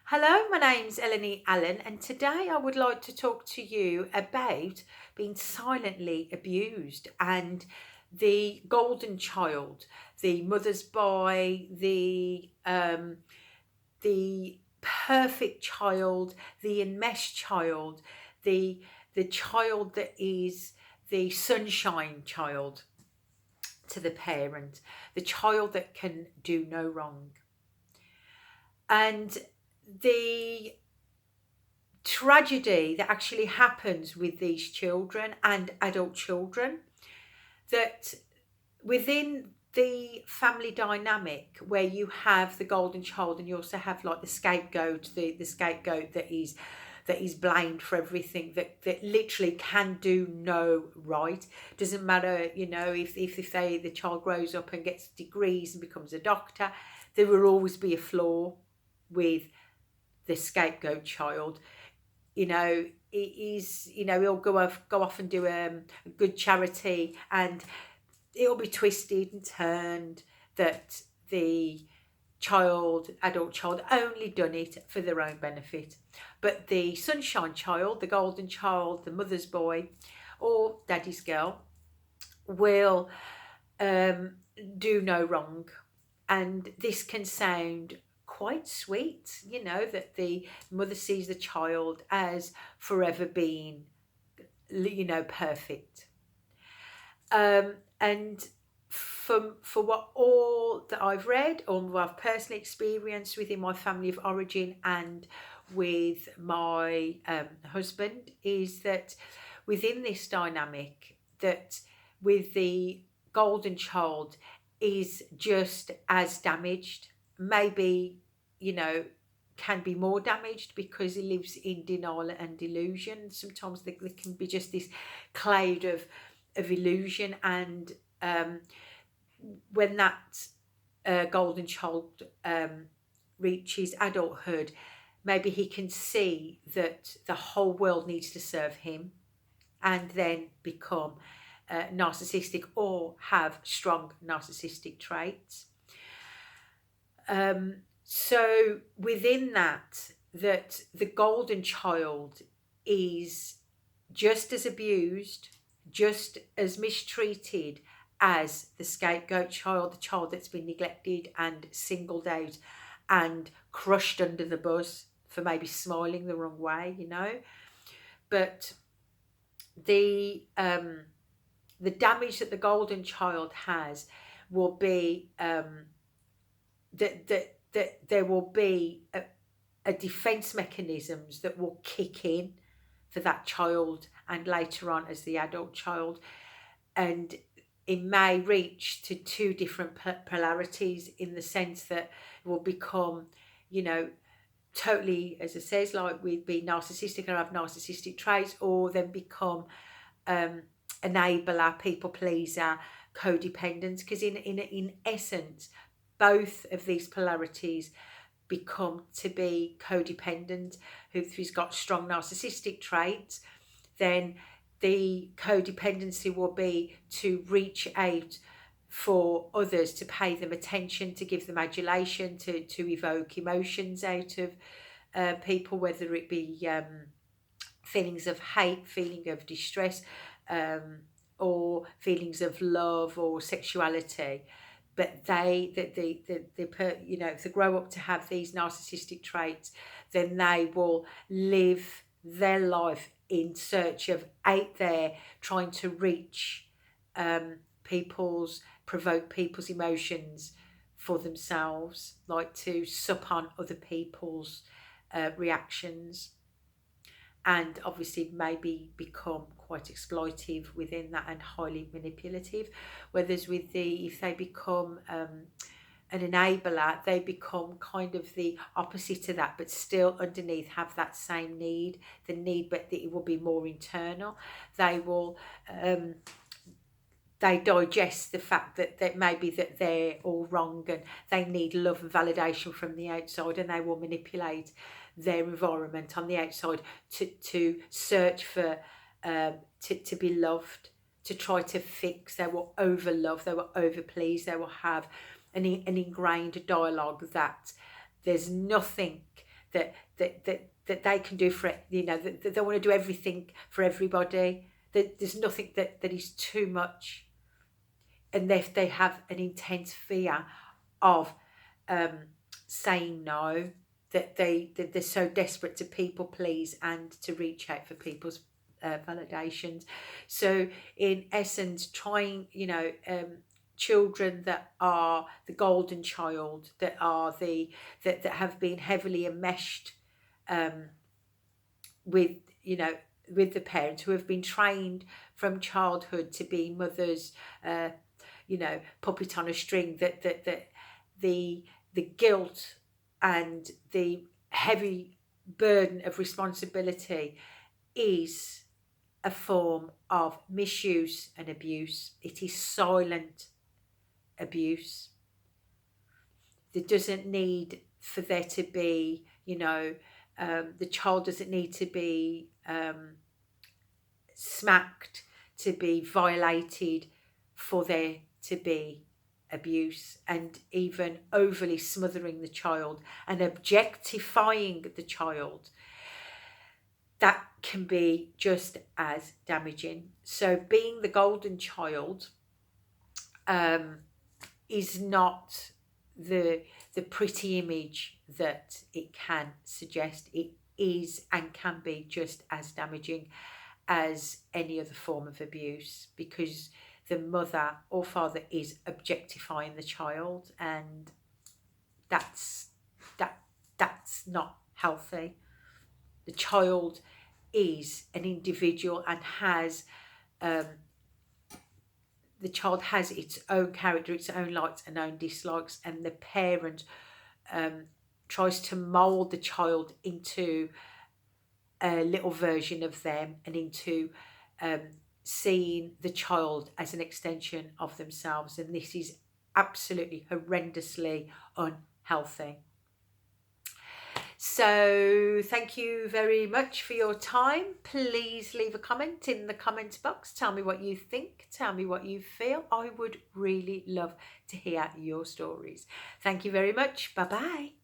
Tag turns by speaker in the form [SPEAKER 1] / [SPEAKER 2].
[SPEAKER 1] Hello, my name's Eleni Allen, and today I would like to talk to you about being silently abused and the golden child, the mother's boy, the perfect child, the enmeshed child, the the child that is the sunshine child to the parent, the child that can do no wrong. And the tragedy that actually happens with these children and adult children, that within the family dynamic where you have the golden child and you also have like the scapegoat that is blamed for everything, that literally can do no right. Doesn't matter, if the child grows up and gets degrees and becomes a doctor, there will always be a flaw with the scapegoat child. He'll go off and do a good charity, and it'll be twisted and turned that the adult child, only done it for their own benefit. But the sunshine child, the golden child, the mother's boy or daddy's girl will um, do no wrong. And this can sound quite sweet, that the mother sees the child as forever being, perfect. And for what all that I've read or what I've personally experienced within my family of origin and with my husband, is that within this dynamic, that with the golden child is just as damaged, maybe, you know, can be more damaged because he lives in denial and delusion. Sometimes there can be just this cloud of illusion, and when that golden child reaches adulthood, maybe he can see that the whole world needs to serve him, and then become narcissistic or have strong narcissistic traits. So within that the golden child is just as abused, just as mistreated as the scapegoat child, the child that's been neglected and singled out and crushed under the bus for maybe smiling the wrong way. But the damage that the golden child has will be that there will be a defense mechanisms that will kick in for that child and later on as the adult child, and it may reach to two different polarities, in the sense that it will become, totally, as it says, like we'd be narcissistic and have narcissistic traits, or then become enabler, people pleaser, codependent. Because in essence, both of these polarities become to be codependent. If he's got strong narcissistic traits, then the codependency will be to reach out for others, to pay them attention, to give them adulation, to evoke emotions out of people, whether it be feelings of hate, feeling of distress, or feelings of love or sexuality. But if they grow up to have these narcissistic traits, then they will live their life in search of out there, trying to reach provoke people's emotions for themselves, like to sup on other people's reactions, and obviously maybe become quite exploitive within that and highly manipulative. Whereas if they become an enabler, they become kind of the opposite to that, but still underneath have that same need, but it will be more internal. They will they digest the fact that maybe that they're all wrong and they need love and validation from the outside, and they will manipulate their environment on the outside to search for to be loved, to try to fix. They will over love, they will over please, they will have an ingrained dialogue that there's nothing that they can do for it, that they want to do everything for everybody. There's nothing that is too much, and if they have an intense fear of saying no, that they're so desperate to people please and to reach out for people's validations. So in essence, trying, children that are the golden child, that are that have been heavily enmeshed with, with the parents, who have been trained from childhood to be mothers, puppet on a string, that the guilt and the heavy burden of responsibility is a form of misuse and abuse. It is silent abuse. There doesn't need for there to be, the child doesn't need to be smacked, to be violated, for there to be abuse, and even overly smothering the child and objectifying the child. That can be just as damaging. So being the golden child is not the pretty image that it can suggest. It is and can be just as damaging as any other form of abuse, because the mother or father is objectifying the child, and that's not healthy. The child is an individual and has the child has its own character, its own likes and own dislikes, and the parent tries to mould the child into a little version of them, and into seeing the child as an extension of themselves, and this is absolutely horrendously unhealthy. So thank you very much for your time. Please leave a comment in the comments box. Tell me what you think. Tell me what you feel. I would really love to hear your stories. Thank you very much. Bye bye.